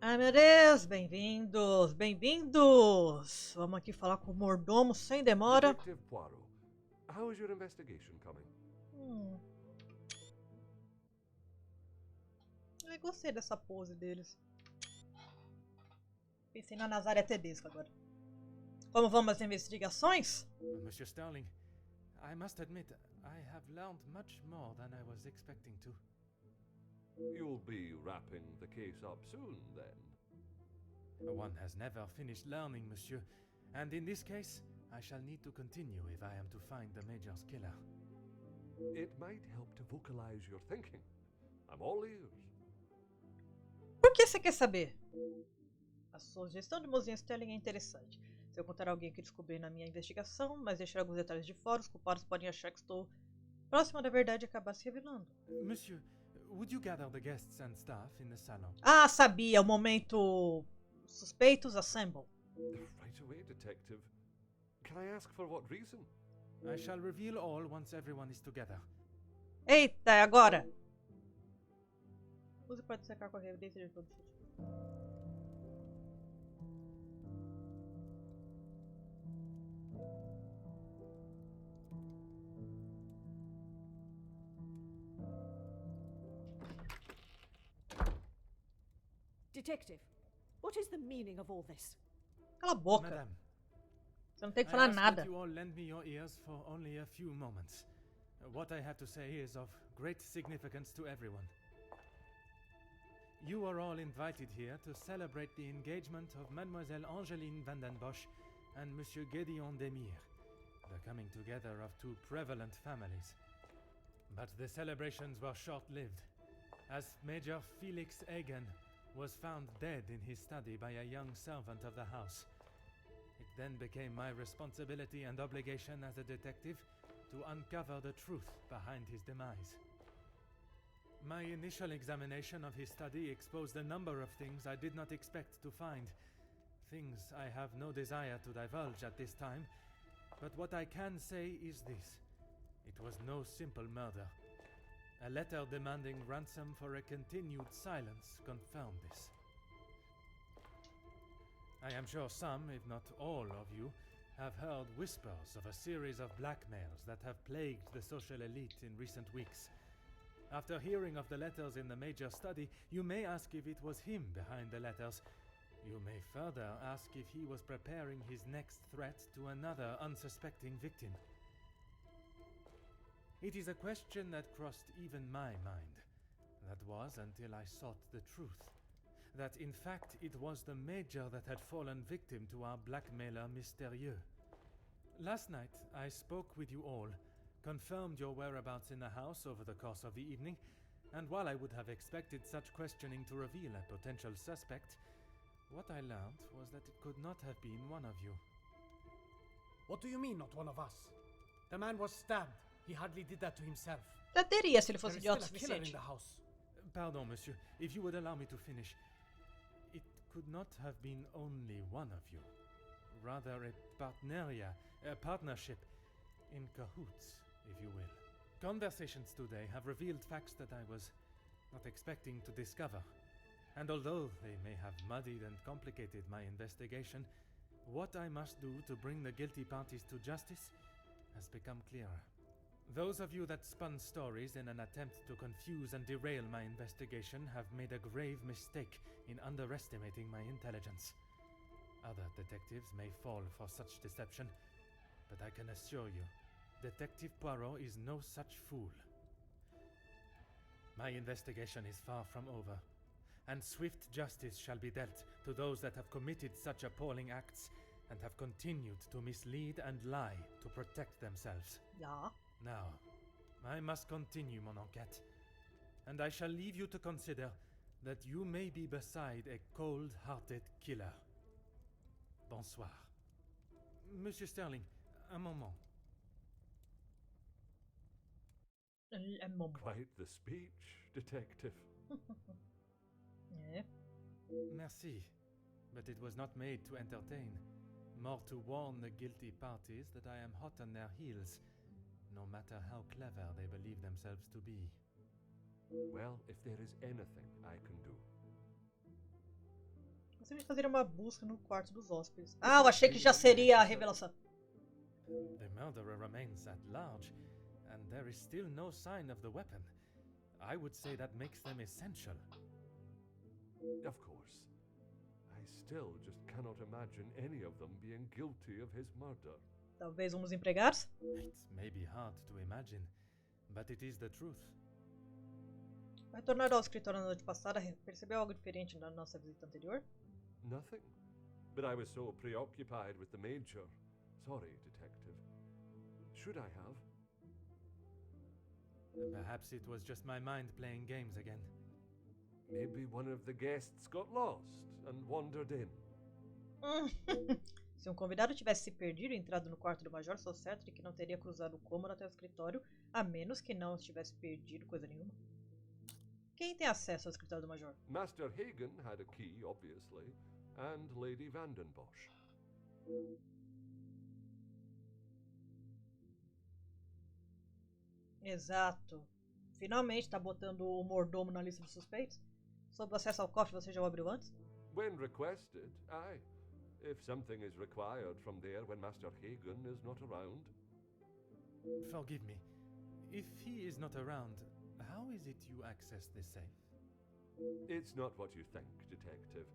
Ai meu Deus, bem-vindos, bem-vindos! Vamos aqui falar com o mordomo sem demora. Detective Poirot, how is your investigation coming? Hum. Ai, gostei dessa pose deles. Pensei na Nazaré Tedesco agora. Como vão as investigações? Monsieur Sterling, I must admit, I have learned much more than I was expecting to. You'll be wrapping the case up soon, then. One has never finished learning, monsieur, and in this case, I shall need to continue if I am to find the Major's killer. It might help to vocalize your thinking. I'm all ears. Por que você quer saber? A sugestão de mozinha Sterling é interessante. Se eu contar a alguém que descobri na minha investigação, mas deixar alguns detalhes de fora, os culpados podem achar que estou próxima da verdade e acabar se revelando. Monsieur, would you gather the guests and staff in the salon? Ah, sabia! O momento suspeitos assemble. Right away, Detective. Can I ask for what reason? I shall reveal all once everyone is together. Eita, é agora! Use para secar com a evidência de todos. Detective, what is the meaning of all this? Cala a boca. Madame, Você não tem que I falar ask nada. that you all lend me your ears for only a few moments. What I have to say is of great significance to everyone. You are all invited here to celebrate the engagement of Mademoiselle Angeline van den Bosch and Monsieur Gédéon Demire, the coming together of two prevalent families. But the celebrations were short-lived, as Major Felix Egan was found dead in his study by a young servant of the house. It then became my responsibility and obligation as a detective to uncover the truth behind his demise. My initial examination of his study exposed a number of things I did not expect to find. Things I have no desire to divulge at this time, but what I can say is this. It was no simple murder. A letter demanding ransom for a continued silence confirmed this. I am sure some, if not all of you, have heard whispers of a series of blackmails that have plagued the social elite in recent weeks. After hearing of the letters in the Major study, you may ask if it was him behind the letters. You may further ask if he was preparing his next threat to another unsuspecting victim. It is a question that crossed even my mind. That was until I sought the truth. That in fact it was the Major that had fallen victim to our blackmailer Mystérieux. Last night I spoke with you all, confirmed your whereabouts in the house over the course of the evening, and while I would have expected such questioning to reveal a potential suspect, what I learned was that it could not have been one of you. What do you mean, not one of us? The man was stabbed. He hardly did that to himself. Já teria se ele There fosse is idiota o still a killer in suficiente. the house. Pardon, monsieur, if you would allow me to finish. It could not have been only one of you. Rather a partneria, a partnership, in cahoots, if you will. Conversations today have revealed facts that I was not expecting to discover. And although they may have muddied and complicated my investigation, what I must do to bring the guilty parties to justice has become clearer. Those of you that spun stories in an attempt to confuse and derail my investigation have made a grave mistake in underestimating my intelligence. Other detectives may fall for such deception, but I can assure you, Detective Poirot is no such fool. My investigation is far from over, and swift justice shall be dealt to those that have committed such appalling acts and have continued to mislead and lie to protect themselves. Ja. Now, I must continue mon enquête, and I shall leave you to consider that you may be beside a cold-hearted killer. Bonsoir. Monsieur Sterling, un moment. É bom. Quite the speech, Detective. É. Merci, but it was not made to entertain, more to warn the guilty parties that I am hot on their heels, no matter how clever they believe themselves to be. Well, if there is anything I can do. Você vai fazer uma busca no quarto dos hóspedes. Ah, eu achei que já seria a revelação. The murderer remains at large, and there is still no sign of the weapon. I would say that makes them essential. Of course. I still just cannot imagine any of them being guilty of his murder. Talvez uns empregados? It may be hard to imagine, but it is the truth. Ao retornar ao escritório na noite passada, percebeu algo diferente na nossa visita anterior? Nothing. But I was so preoccupied with the Major. Sorry, Detective. Should I have? Perhaps it was just my mind playing games again. Maybe one of the guests got lost and wandered in. Se um convidado tivesse se perdido e entrado no quarto do Major, sou certo de que não teria cruzado o cômodo até o escritório, a menos que não tivesse perdido coisa nenhuma. Quem tem acesso ao escritório do Major? Master Hagen had a key, obviously, and Lady Vandenbosch. Exato. Finalmente tá botando o mordomo na lista dos suspeitos. Sob o acesso ao cofre, você já o abriu antes? When requested, aye. If something is required from there when Master Hagen is not around. Forgive me. If he is not around, how is it you access the safe? It's not what you think, Detective.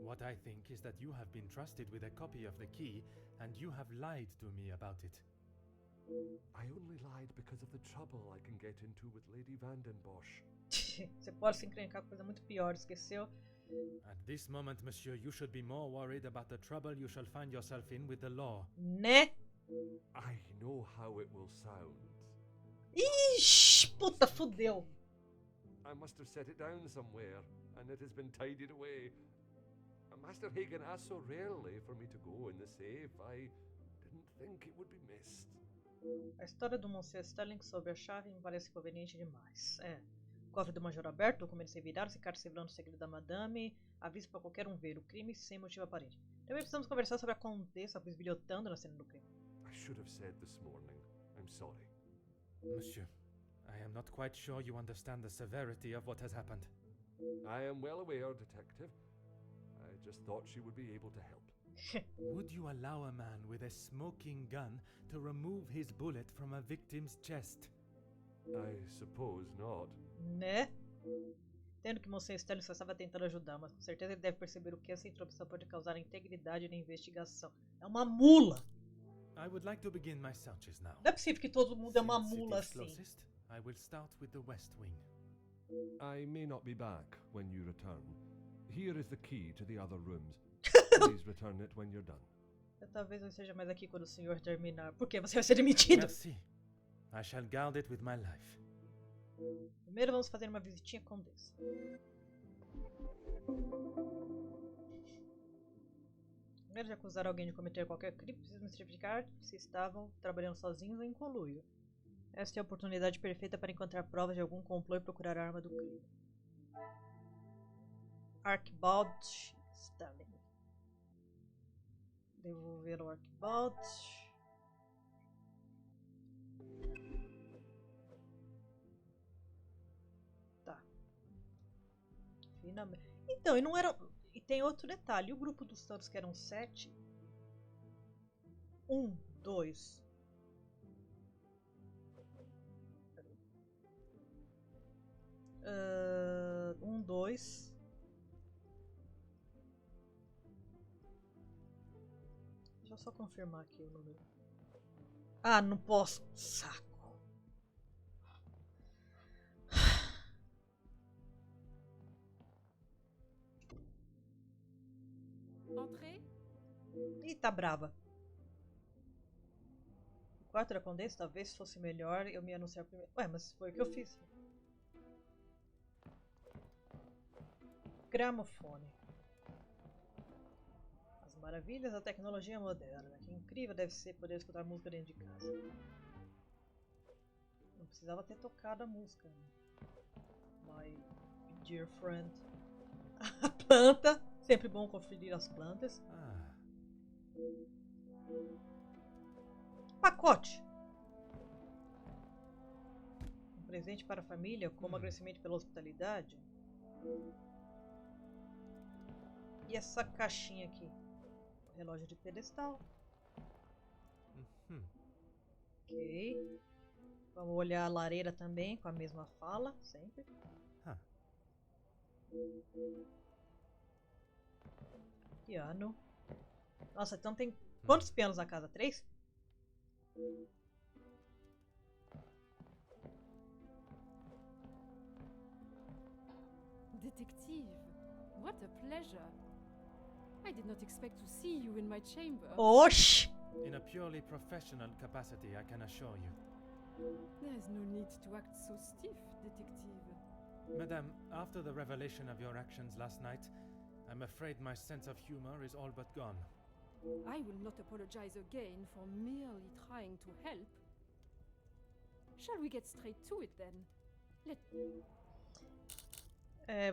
What I think is that you have been trusted with a copy of the key, and you have lied to me about it. I only lied because of the trouble I can get into with Lady Vandenbosch. Você pode se encrencar com coisa muito pior, esqueceu? At this moment, monsieur, you should be more worried about the trouble you shall find yourself in with the law. Né? I know how it will sound. Ixi, puta, fudeu. I must have set it down somewhere, and it has been tidied away. Master Hagen asked so rarely for me to go in the safe, I didn't think it would be missed. A história do Monsieur Sterling sobre a chave me parece conveniente demais. O cofre do Major aberto, documentos revirados e cartas revelando o segredo da Madame, aviso para qualquer um ver o crime sem motivo aparente. Também precisamos conversar sobre a condessa bisbilhotando na cena do crime. I should have said this morning. I'm sorry. Monsieur, I am not quite sure you understand the severity of what has happened. I am well aware, Detective. I just thought she would be able to help. Would you allow a man with a smoking gun to remove his bullet from a victim's chest? I suppose not. Né? Entendo que Monsieur Sterling só estava tentando ajudar, mas com certeza ele deve perceber o que essa intromissão pode causar à integridade da investigação. É uma mula! I would like to begin my searches now. Não é possível que todo mundo é uma Since it mula is assim. closest, I will start with the west wing. I may not be back when you return. Here is the key to the other rooms. Please return it when you're done. Talvez eu esteja mais aqui quando o senhor terminar. Por quê? Você vai ser demitido? Merci. I shall guard it with my life. Primeiro vamos fazer uma visitinha com Deus. Primeiro de acusar alguém de cometer qualquer crime, precisa me certificar se estavam trabalhando sozinhos ou em conluio. Esta é a oportunidade perfeita para encontrar provas de algum complô e procurar a arma do crime. Archibald Sterling. Devolver o Archibald. Tá. Finalmente. Então, e não era. E tem outro detalhe. O grupo dos tantos que eram 7. 1, 2. 1, 2. Deixa eu só confirmar aqui o número. Ah, não posso. Saco. Entrez. Ih, tá brava. O quarto era condensado, talvez fosse melhor eu me anunciar primeiro. Ué, mas foi o que eu fiz. Gramofone. As maravilhas da tecnologia moderna. Que incrível deve ser poder escutar música dentro de casa. Não precisava ter tocado a música. My dear friend. A planta. Sempre bom conferir as plantas. Ah, Pacote. Um presente para a família como agradecimento pela hospitalidade. E essa caixinha aqui? Relógio de pedestal. Ok. Vamos olhar a lareira também, com a mesma fala, sempre. Piano. Nossa, então tem quantos pianos na casa? 3? Detective, what a pleasure. I did not expect to see you in my chamber. Oxi! In a purely professional capacity, I can assure you. There is no need to act so stiff, detective. Madame, after the revelation of your actions last night, I'm afraid my sense of humor is all but gone. I will not apologize again for merely trying to help. Shall we get straight to it then?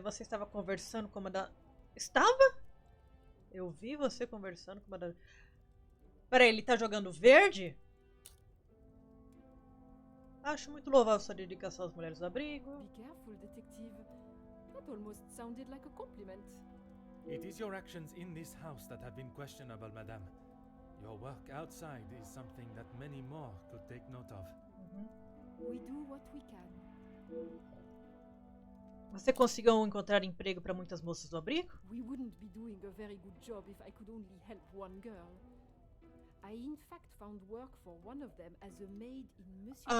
Você estava conversando com uma da... Estava? Eu vi você conversando com uma da... Peraí, ele tá jogando verde? Acho muito louvável sua dedicação às mulheres do abrigo. Be careful, detective. That almost sounded like a compliment. It is your actions in this house that have been questionable, madame. Your work outside is something that many more could take note of. We do what we can. Você conseguiu encontrar emprego para muitas moças do abrigo? We wouldn't be doing a very good job if I could only help one girl. I in fact found work for one of them as a maid in Monsieur...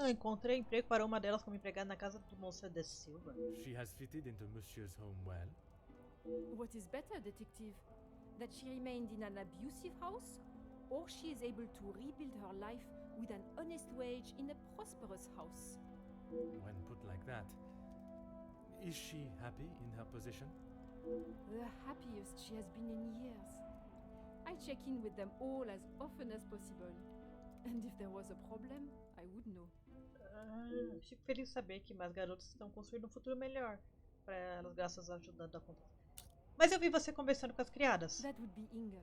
Encontrei emprego para uma delas como empregada na casa do Moça de Silva. She has fitted into Monsieur's home well. What is better, detective? That she remained in an abusive house? Or she is able to rebuild her life with an honest wage in a prosperous house? When put like that, is she happy in her position? The happiest she has been in years. I check in with them all as often as possible. And if there was a problem, I would know. Fico feliz de saber que mais garotas estão construindo um futuro melhor para elas, graças a ajudando a contar. Mas eu vi você conversando com as criadas. That would be Inga.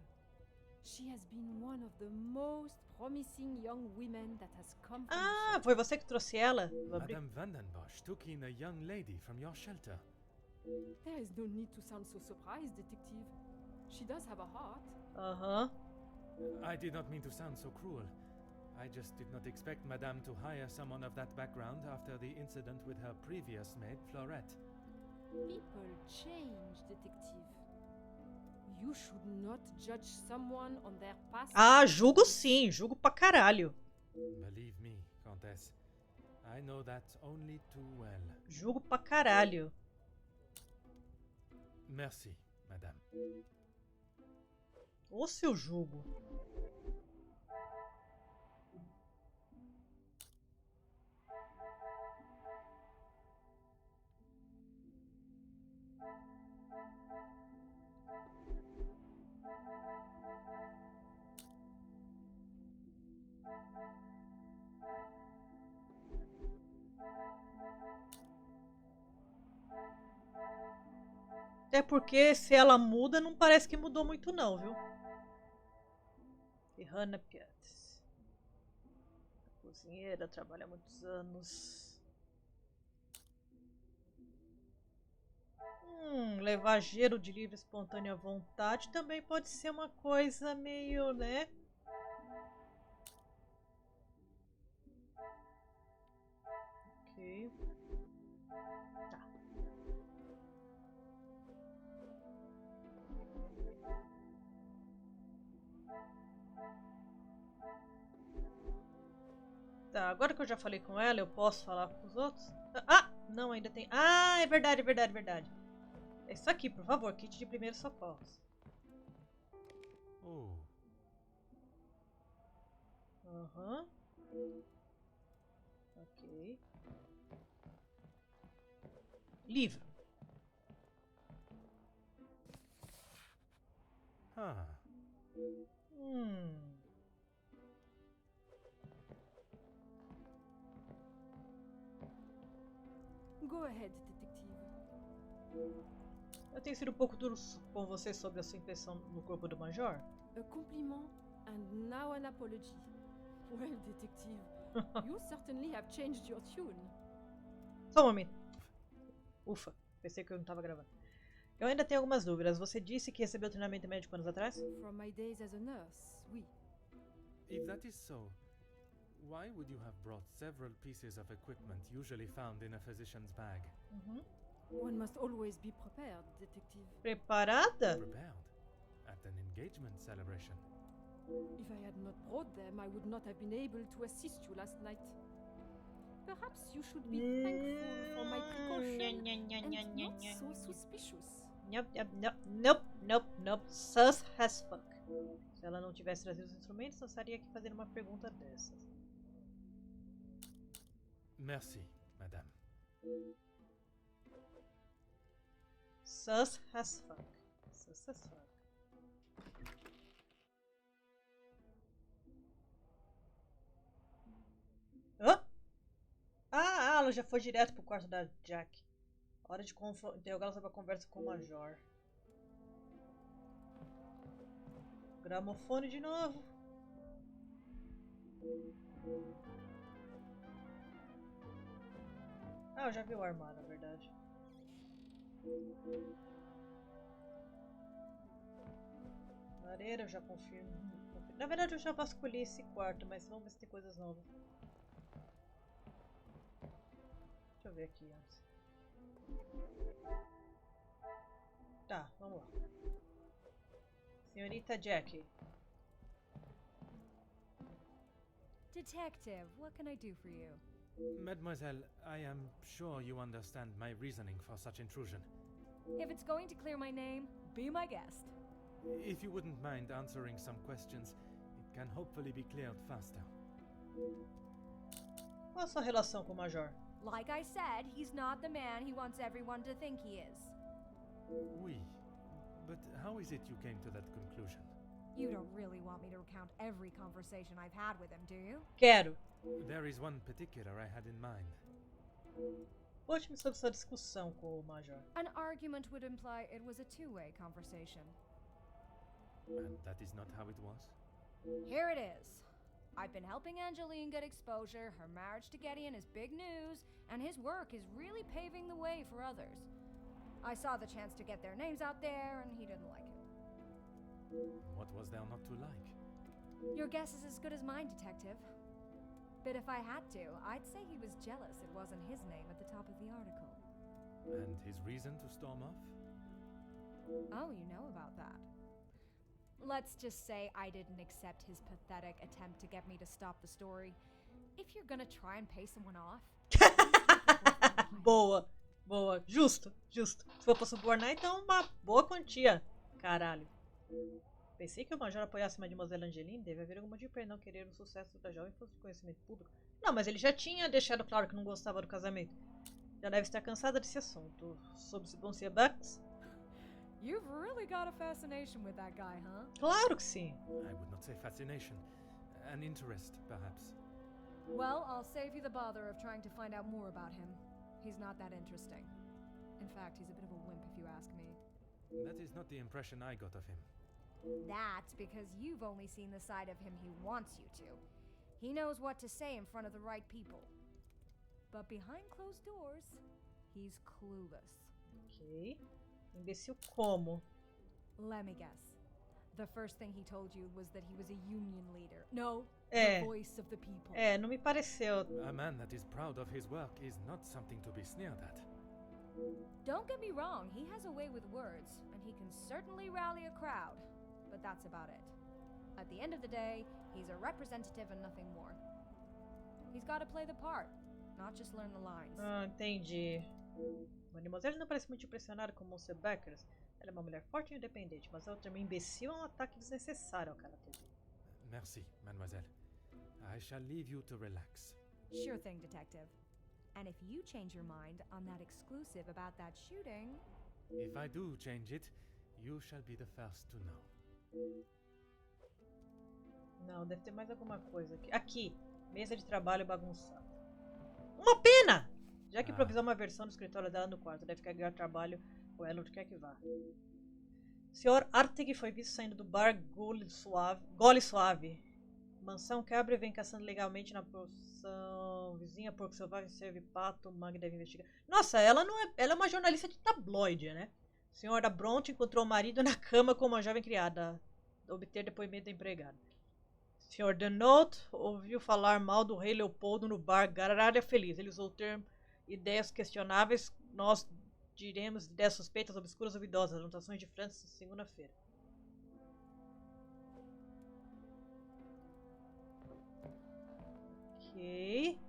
She has been one of the most promising young women that has come from the shop. Foi você que trouxe ela? Madame Vandenbosch took in a young lady from your shelter. There is no need to sound so surprised, detective. She does have a heart. I did not mean to sound so cruel. I just did not expect Madame to hire someone of that background after the incident with her previous maid, Florette. People change, detective. You should not judge someone on their past. Julgo sim, julgo pra caralho. Believe me, Countess. I know that only too well. Julgo pra caralho. Merci, Madame. Ô seu julgo. Até porque se ela muda, não parece que mudou muito não, viu? Hannah Piates. Cozinheira, trabalha há muitos anos. Levar gelo de livre e espontânea vontade também pode ser uma coisa meio, né? Ok. Tá. Tá, agora que eu já falei com ela, eu posso falar com os outros? Não, ainda tem... é verdade, é verdade, é verdade. É isso aqui, por favor, kit de primeiros socorros. Ok. Livro. Go ahead, detective. Eu tenho sido um pouco duro com você sobre a sua impressão no corpo do Major? A compliment and now an apology. Well, detective, you certainly have changed your tune. Só um momento. Ufa. Pensei que eu não tava gravando. Eu ainda tenho algumas dúvidas. Você disse que recebeu treinamento médico anos atrás? From my days as a nurse, oui. If that is so, why would you have brought several pieces of equipment usually found in a physician's bag? One must always be prepared, detective. Preparada? Prepared? At an engagement celebration? If I had not brought them, I would not have been able to assist you last night. Perhaps you should be thankful for my precaution and not so suspicious. Nope. Sus as fuck. Se ela não tivesse trazido os instrumentos, eu estaria aqui fazendo uma pergunta dessas. Merci, madame. Sus as fuck. Sus as fuck. Hã? Ah, ela já foi direto pro quarto da Jack. Hora de interrogá-la sobre a conversa com o Major. Gramofone de novo. Ah, eu já vi o armário, na verdade. Lareira, eu já confirmo. Na verdade, eu já vasculhei esse quarto, mas vamos ver se tem coisas novas. Deixa eu ver aqui antes. Tá, vamos lá. Senhorita Jack. Detective, what can I do for you? Mademoiselle, I am sure you understand my reasoning for such intrusion. If it's going to clear my name, be my guest. If you wouldn't mind answering some questions, it can hopefully be cleared faster. Qual a sua relação com o Major? Like I said, he's not the man he wants everyone to think he is. Oui, but how is it you came to that conclusion? You don't really want me to recount every conversation I've had with him, do you? Quero. There is one particular I had in mind. Conte-me sobre sua discussão com o Major. An argument would imply it was a two-way conversation. And that is not how it was? Here it is. I've been helping Angeline get exposure, her marriage to Gideon is big news, and his work is really paving the way for others. I saw the chance to get their names out there, and he didn't like it. What was there not to like? Your guess is as good as mine, Detective. But if I had to, I'd say he was jealous it wasn't his name at the top of the article. And his reason to storm off? Oh, you know about that. Let's just say I didn't accept his pathetic attempt to get me to stop the story. If you're gonna try and pay someone off... Boa. Justo. Se for pra subornar, então uma boa quantia. Caralho. Pensei que o Major apoiasse Mademoiselle Angeline. Deve haver algum motivo para ele não querer o sucesso da jovem fosse de conhecimento público. Não, mas ele já tinha deixado claro que não gostava do casamento. Já deve estar cansada desse assunto. Sobre se vão ser bucks? You've really got a fascination with that guy, huh? Claro que sim. I would not say fascination. An interest, perhaps. Well, I'll save you the bother of trying to find out more about him. He's not that interesting. In fact, he's a bit of a wimp if you ask me. That is not the impression I got of him. That's because you've only seen the side of him he wants you to. He knows what to say in front of the right people. But behind closed doors, he's clueless. Ok. Imbecil como? Let me guess. The first thing he told you was that he was a union leader. No, É. the voice of the people. É, não me pareceu. A man that is proud of his work is not something to be sneered at. Don't get me wrong, he has a way with words, and he can certainly rally a crowd. But that's about it. At the end of the day, he's a representative and nothing more. He's got to play the part, not just learn the lines. Ah, entendi. Mademoiselle não parece muito impressionada com Monsieur Beckers. Ela é uma mulher forte e independente, mas o termo imbecil é um ataque desnecessário ao caráter dele. Merci, mademoiselle. I shall leave you to relax. Sure thing, Detective. And if you change your mind on that exclusive about that shooting... If I do change it, you shall be the first to know. Não, deve ter mais alguma coisa aqui. Aqui, mesa de trabalho bagunçada. Uma pena! Já que improvisou uma versão do escritório dela no quarto, deve carregar trabalho com ela onde quer que vá. Sr. Artig foi visto saindo do bar Gole Suave. Mansão quebra e vem caçando legalmente na porção vizinha, porco selvagem, serve pato, Mag deve investigar. Nossa, ela não é. Ela é uma jornalista de tabloide, né? Senhora Bronte encontrou o marido na cama com uma jovem criada. Obter depoimento da empregada. Sr. Denot ouviu falar mal do rei Leopoldo no bar Garalha Feliz. Ele usou o termo ideias questionáveis. Nós diremos ideias suspeitas, obscuras, duvidosas. Anotações de Francis, segunda-feira. Ok.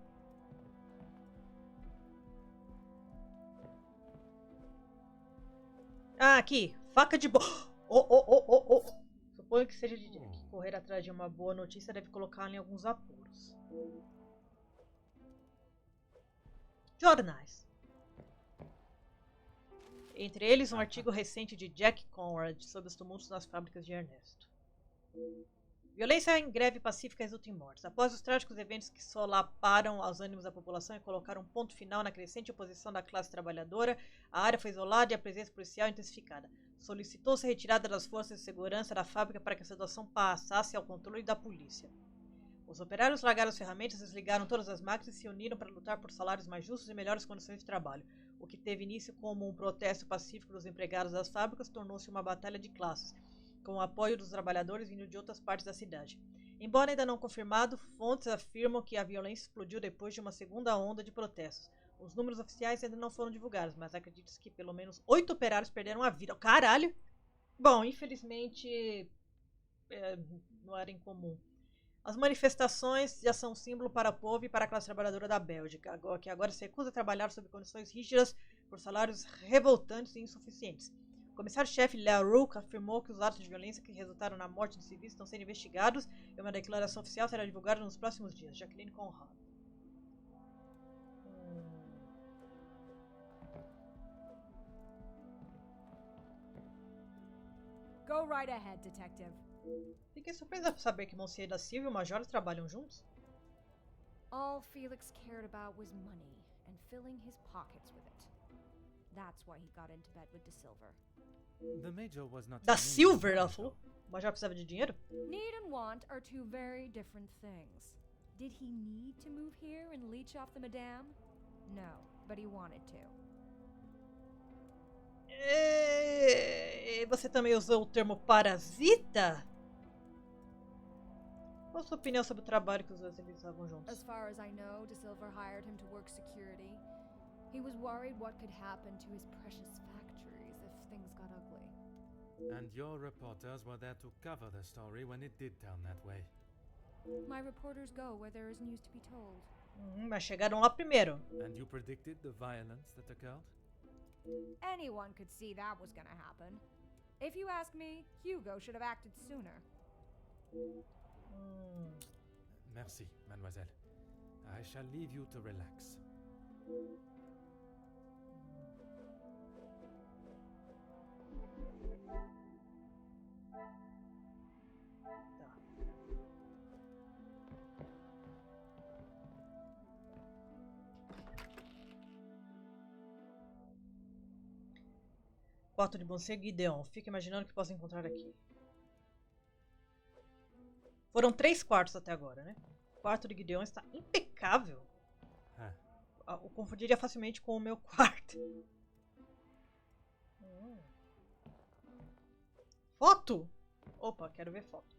Ah, aqui. Faca de boa. Suponho que seja de que correr atrás de uma boa notícia deve colocá-lo em alguns apuros. Jornais. Entre eles, um artigo recente de Jack Conrad sobre os tumultos nas fábricas de Ernesto. Violência em greve pacífica resulta em mortes. Após os trágicos eventos que solaparam os ânimos da população e colocaram um ponto final na crescente oposição da classe trabalhadora, a área foi isolada e a presença policial intensificada. Solicitou-se a retirada das forças de segurança da fábrica para que a situação passasse ao controle da polícia. Os operários largaram as ferramentas, desligaram todas as máquinas e se uniram para lutar por salários mais justos e melhores condições de trabalho. O que teve início como um protesto pacífico dos empregados das fábricas tornou-se uma batalha de classes, com o apoio dos trabalhadores vindo de outras partes da cidade. Embora ainda não confirmado, fontes afirmam que a violência explodiu depois de uma segunda onda de protestos. Os números oficiais ainda não foram divulgados, mas acredita-se que pelo menos 8 operários perderam a vida. Caralho! Bom, infelizmente não era incomum. As manifestações já são símbolo para o povo e para a classe trabalhadora da Bélgica, que agora se recusa a trabalhar sob condições rígidas por salários revoltantes e insuficientes. O comissário-chefe Leroux afirmou que os atos de violência que resultaram na morte de civis estão sendo investigados e uma declaração oficial será divulgada nos próximos dias. Jacqueline Conrad. Go right ahead, detective. Fiquei surpresa por saber que Monsieur da Silva e o Major trabalham juntos. All Felix cared about was money and filling his pockets with it. That's why he got into bed with De Silver. The Major was not Da in need of Silver, ela money, falou. though. O Major precisava de dinheiro? Need and want are two very different things. Did he need to move here and leech off the madame? No, but he wanted to. Você também usou o termo parasita? Qual a sua opinião sobre o trabalho que os dois realizavam juntos? As far as I know, De Silver hired him to work security. He was worried what could happen to his precious factories if things got ugly. And your reporters were there to cover the story when it did turn that way. My reporters go where there is news to be told. Mas chegaram lá primeiro. And you predicted the violence that occurred? Anyone could see that was gonna happen. If you ask me, Hugo should have acted sooner. Merci, mademoiselle. I shall leave you to relax. Tá. Quarto de Monsieur Gideon. Fica imaginando o que posso encontrar aqui. Foram 3 quartos até agora, né? O quarto de Gideon está impecável. Eu confundiria facilmente com o meu quarto. Foto! Opa, quero ver foto.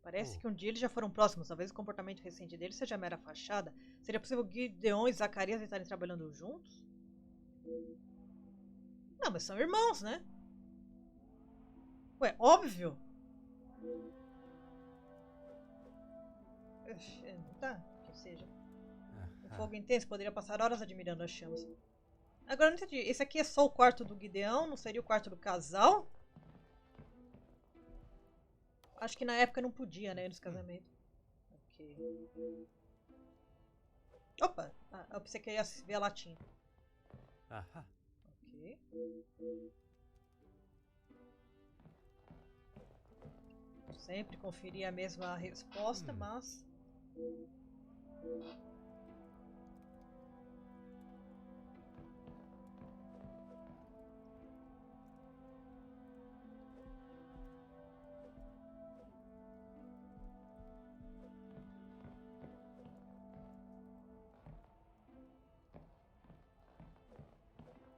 Parece que um dia eles já foram próximos. Talvez o comportamento recente deles seja mera fachada. Seria possível Gideon e Zacarias estarem trabalhando juntos? Não, mas são irmãos, né? Ué, óbvio. Tá, que seja. O fogo intenso poderia passar horas admirando as chamas. Agora não entendi. Esse aqui é só o quarto do Gideon? Não seria o quarto do casal? Acho que na época não podia, né? Nos casamentos. Ok. Opa! Eu pensei que ia ver a latinha. Aha. Ok. Sempre conferi a mesma resposta, mas...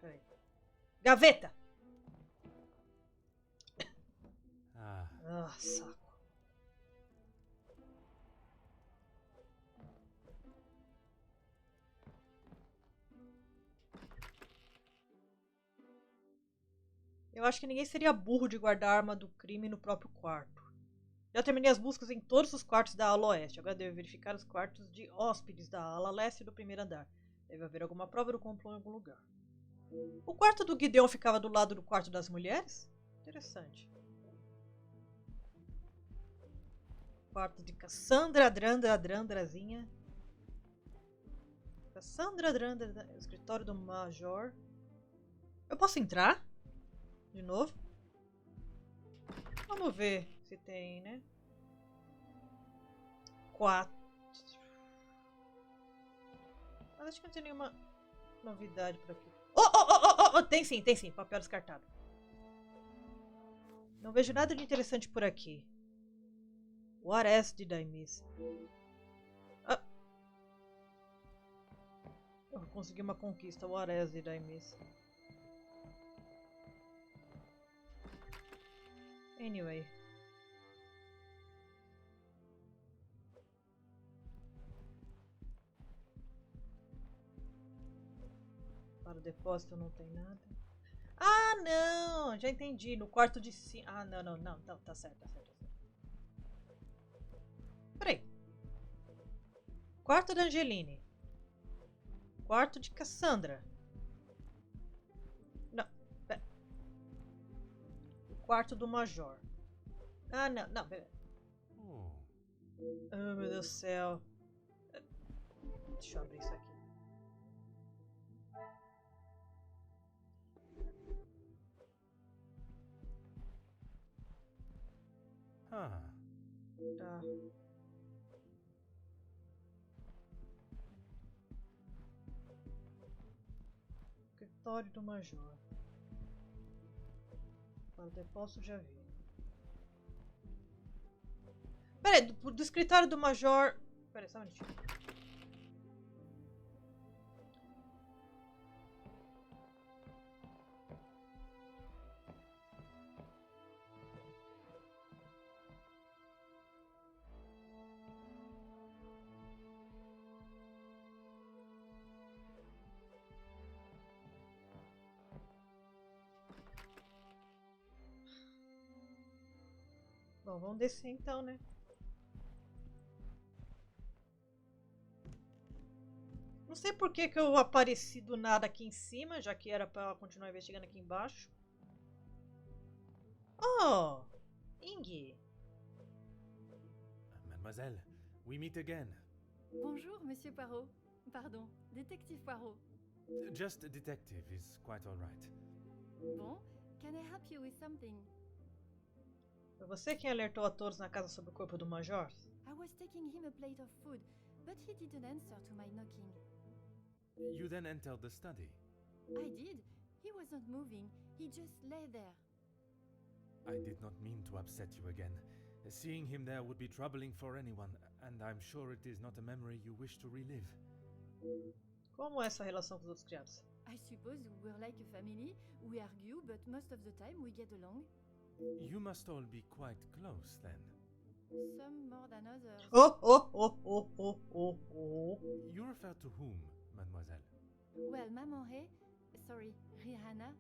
Peraí. Gaveta! Ah, Ah, saco. Eu acho que ninguém seria burro de guardar a arma do crime no próprio quarto. Já terminei as buscas em todos os quartos da ala oeste. Agora devo verificar os quartos de hóspedes da ala leste do primeiro andar. Deve haver alguma prova do complô em algum lugar. O quarto do Gideon ficava do lado do quarto das mulheres? Interessante. Quarto de Cassandra, Drandrazinha. Cassandra, Drandra, escritório do Major. Eu posso entrar? De novo? Vamos ver se tem, né? 4. Mas acho que não tem nenhuma novidade por aqui. Oh! Tem sim. Papel descartado. Não vejo nada de interessante por aqui. What else did I miss? Eu consegui uma conquista. What else did I miss? Anyway. Para o depósito não tem nada. Ah, não! Já entendi. No quarto de cima. Ah, não. Tá certo. Peraí. Quarto da Angeline. Quarto de Cassandra. Não, pera. O quarto do Major. Ah, não, pera. oh. Oh, meu Deus do céu. Deixa eu abrir isso aqui. Ah, Tá. Escritório do Major. Para o depósito já vi. Peraí, do escritório do Major. Peraí, só um minutinho. Bom, vamos descer então, né? Não sei por que eu apareci do nada aqui em cima, já que era pra continuar investigando aqui embaixo. Oh! Ingi! mademoiselle, we meet again. Bonjour, Monsieur Poirot. Pardon, Détective Poirot. Just detective is quite all right. Bon, can I help you with something? Foi você quem alertou a todos na casa sobre o corpo do Major? I was taking him a plate of food, but he didn't answer to my knocking. You then entered the study. I did. He wasn't moving. He just lay there. I did not mean to upset you again. Seeing him there would be troubling for anyone, and I'm sure it is not a memory you wish to relive. Como é essa relação com os outros criados? I suppose we're like a family. We argue, but most of the time we get along. You must all be quite close then. Some more than others. Oh! You refer to whom, mademoiselle? Well, Maman Rihanna,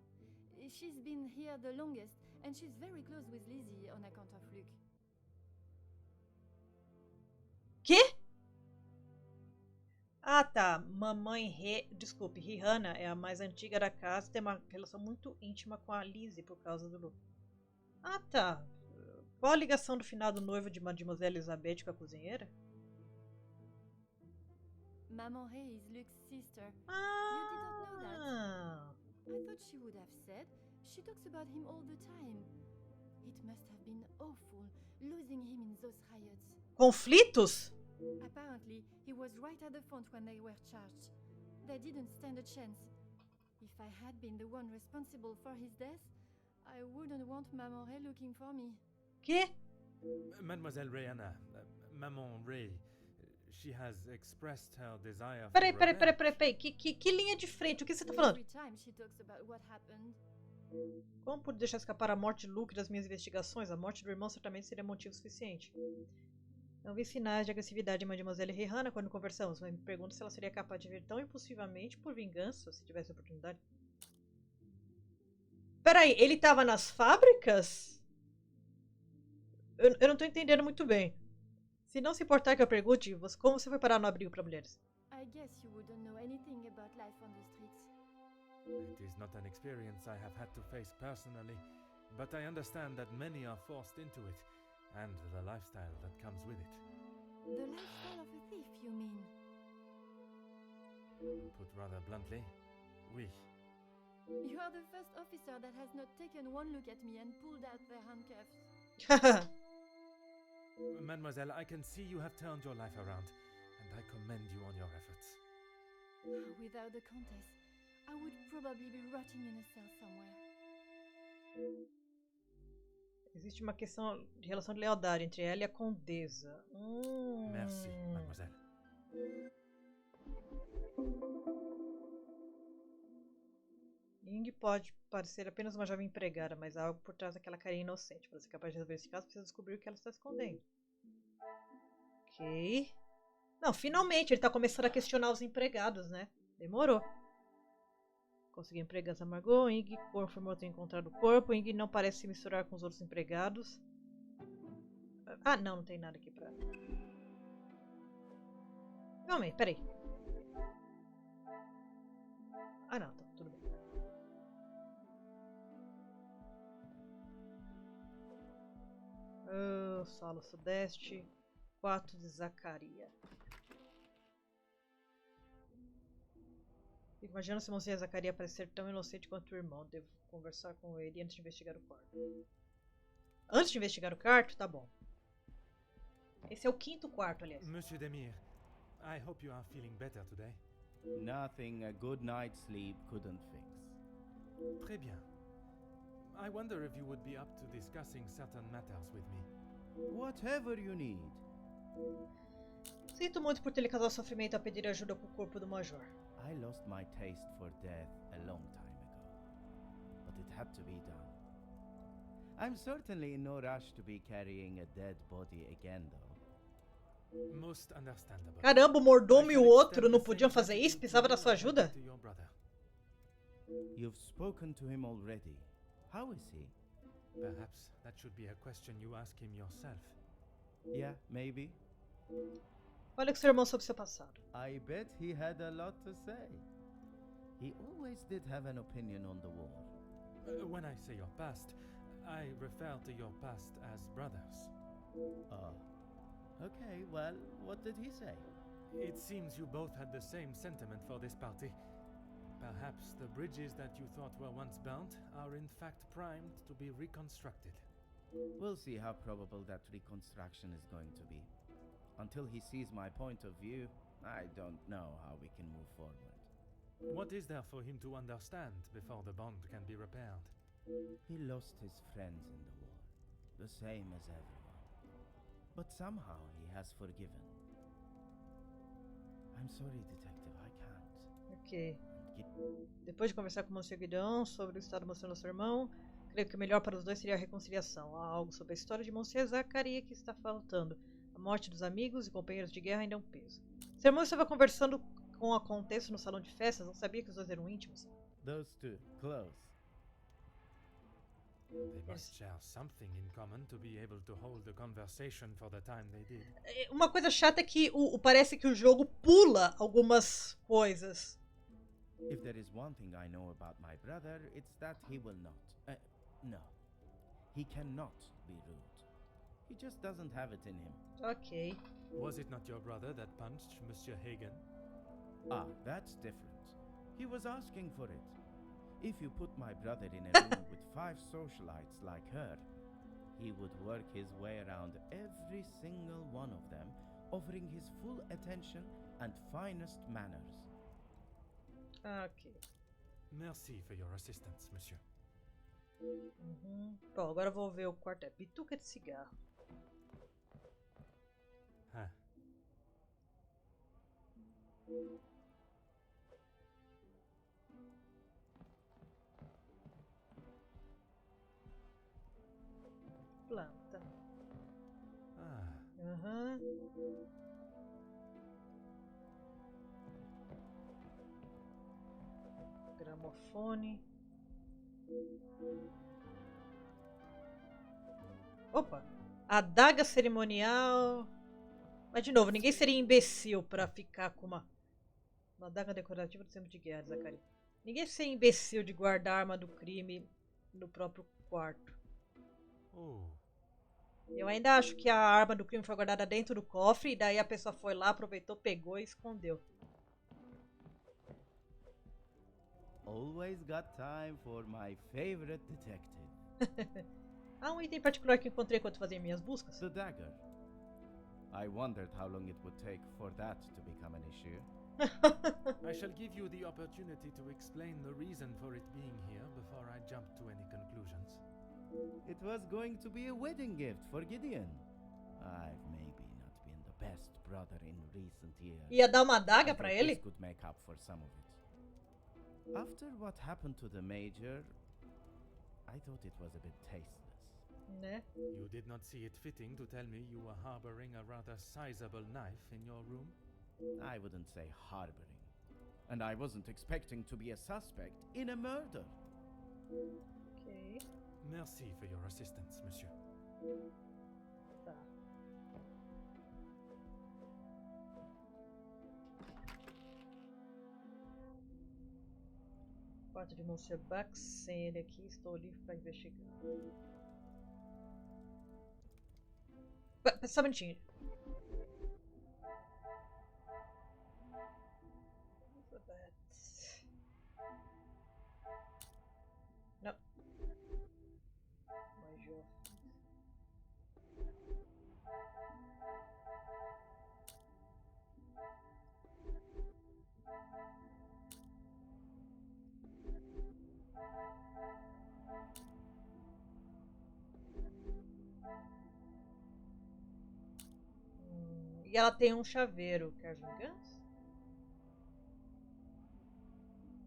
she's been here the longest, and she's very close with Lizzie on account of Luke. Quê? Ah, tá. Desculpe, Rihanna é a mais antiga da casa e tem uma relação muito íntima com a Lizzie por causa do Luke. Ah, tá. Qual a ligação do finado noivo de Mademoiselle Elizabeth com a cozinheira? Maman Ray is Luke's sister. Ah! You didn't know that? I thought she would have said. She talks about him all the time. It must have been awful, losing him in those riots. Conflitos? Apparently, he was right at the front when they were charged. They didn't stand a chance. If I had been the one responsible for his death, I wouldn't want Maman Ray looking for me. Quê? Mademoiselle Rihanna, Maman Ray, She has expressed her desire for Peraí. revenge. Que linha de frente? O que você tá falando? Every time she talks about what happened. Como pude deixar escapar a morte de Luke das minhas investigações? A morte do irmão certamente seria motivo suficiente. Não vi sinais de agressividade em Mademoiselle Rihanna quando conversamos, mas me pergunto se ela seria capaz de ver tão impulsivamente por vingança se tivesse oportunidade. Peraí, ele tava nas fábricas? Eu não tô entendendo muito bem. Se não se importar que eu pergunte, como você foi parar no abrigo para mulheres? I guess you wouldn't know anything about life on the streets. It is not an experience I have had to face personally, but I understand that many are forced into it, and the lifestyle that comes with it. The lifestyle of a thief, you mean? Put rather bluntly, oui. You are the first officer that has not taken one look at me and pulled out their handcuffs. Mademoiselle, I can see you have turned your life around, and I commend you on your efforts. Without the Countess, I would probably be rotting in a cell somewhere. Existe uma questão de relação de lealdade entre ela e a Condesa. Merci, mademoiselle. Ying pode parecer apenas uma jovem empregada, mas há algo por trás daquela carinha inocente. Para ser capaz de resolver esse caso, precisa descobrir o que ela está escondendo. Ok. Não, finalmente ele está começando a questionar os empregados, né? Demorou. Consegui empregar a Margot. Ying confirmou ter encontrado o corpo. Ying não parece se misturar com os outros empregados. Ah, não tem nada aqui pra... Não, peraí. Ah, não, tá tudo bem. Sala Sudeste, quarto de Zacaria. Fico imaginando se Monsenhor Zacaria parecer tão inocente quanto o irmão. Devo conversar com ele antes de investigar o quarto. Antes de investigar o quarto? Tá bom. Esse é o quinto quarto, aliás. Monsieur Demir, I hope you are feeling better today. Nothing a good night's sleep couldn't fix. Très bien. I wonder if you would be up to discussing certain matters with me. Whatever you need. Sinto muito por ter lhe causado sofrimento ao pedir ajuda com o corpo do Major. I lost my taste for death a long time ago, but it had to be done. I'm certainly in no rush to be carrying a dead body again, though. Most understandable. Caramba, o mordomo e o outro não podiam fazer isso? Precisava da sua ajuda? You've spoken to him already. How is he? Perhaps that should be a question you ask him yourself. Yeah, maybe. Olha o que seu irmão sobre seu passado. I bet he had a lot to say. He always did have an opinion on the war. When I say your past, I refer to your past as brothers. Oh. Okay, well, what did he say? It seems you both had the same sentiment for this party. Perhaps the bridges that you thought were once burnt are in fact primed to be reconstructed. We'll see how probable that reconstruction is going to be. Until he sees my point of view, I don't know how we can move forward. What is there for him to understand before the bond can be repaired? He lost his friends in the war, the same as everyone. But somehow he has forgiven. I'm sorry, detective, I can't. Ok. Depois de conversar com o Monsieur Guidon sobre o estado emocional do seu irmão, creio que o melhor para os dois seria a reconciliação. Há algo sobre a história de Monsieur Zacharia que está faltando. A morte dos amigos e companheiros de guerra ainda é um peso. Seu irmão estava conversando com a Contessa no salão de festas, não sabia que os dois eram íntimos. Those two, close. They must share something in common to be able to hold the conversation for the time they did. Uma coisa chata é que parece que o jogo pula algumas coisas. If there is one thing I know about my brother, it's that he will not. No. He cannot be rude. He just doesn't have it in him. Ok. Was it not your brother that punched Monsieur Hagen? Ah, that's different. He was asking for it. If you put my brother in a room with 5 socialites like her, he would work his way around every single one of them, offering his full attention and finest manners. Ok. Merci for your assistance, monsieur. Bom, agora eu vou ver o quarto. É bituca de cigarro. Planta. Ah, Aham. Gramofone. Opa! Adaga cerimonial. Mas de novo, ninguém seria imbecil pra ficar com uma adaga decorativa do tempo de guerra, Zacari. Ninguém seria imbecil de guardar a arma do crime no próprio quarto. oh, Eu ainda acho que a arma do crime foi guardada dentro do cofre e daí a pessoa foi lá, aproveitou, pegou e escondeu. Always got time for my favorite detective. Há um item particular que encontrei enquanto fazia minhas buscas. The dagger. I wondered how long it would take for that to become an issue. I shall give you the opportunity to explain the reason for it being here before I jump to any conclusions. It was going to be a wedding gift for Gideon. I've maybe not been the best brother in recent years. Ia dar uma I adaga pra thought ele? this could make up for some of it. After what happened to the major, I thought it was a bit tasteless. Né? You did not see it fitting to tell me you were harboring a rather sizable knife in your room? I wouldn't say harboring. And I wasn't expecting to be a suspect in a murder. Ok. Merci for your assistance, monsieur. Tá. Quarto de Monsieur Buck, sem ele aqui, estou livre para investigar. Só um minutinho. Não. Major. E ela tem um chaveiro. Quer vingança?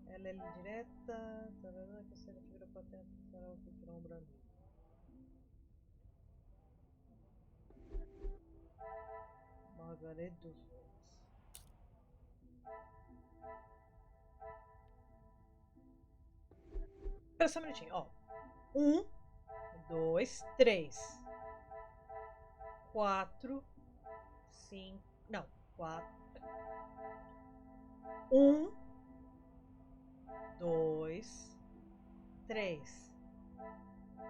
Ela é direta. Tarará, que será que vira patente para o cultural branco. Margaret dos Reis. Espera só um minutinho, ó. 1, 2, 3, 4, 5. Não, 4. 1, 2, 3,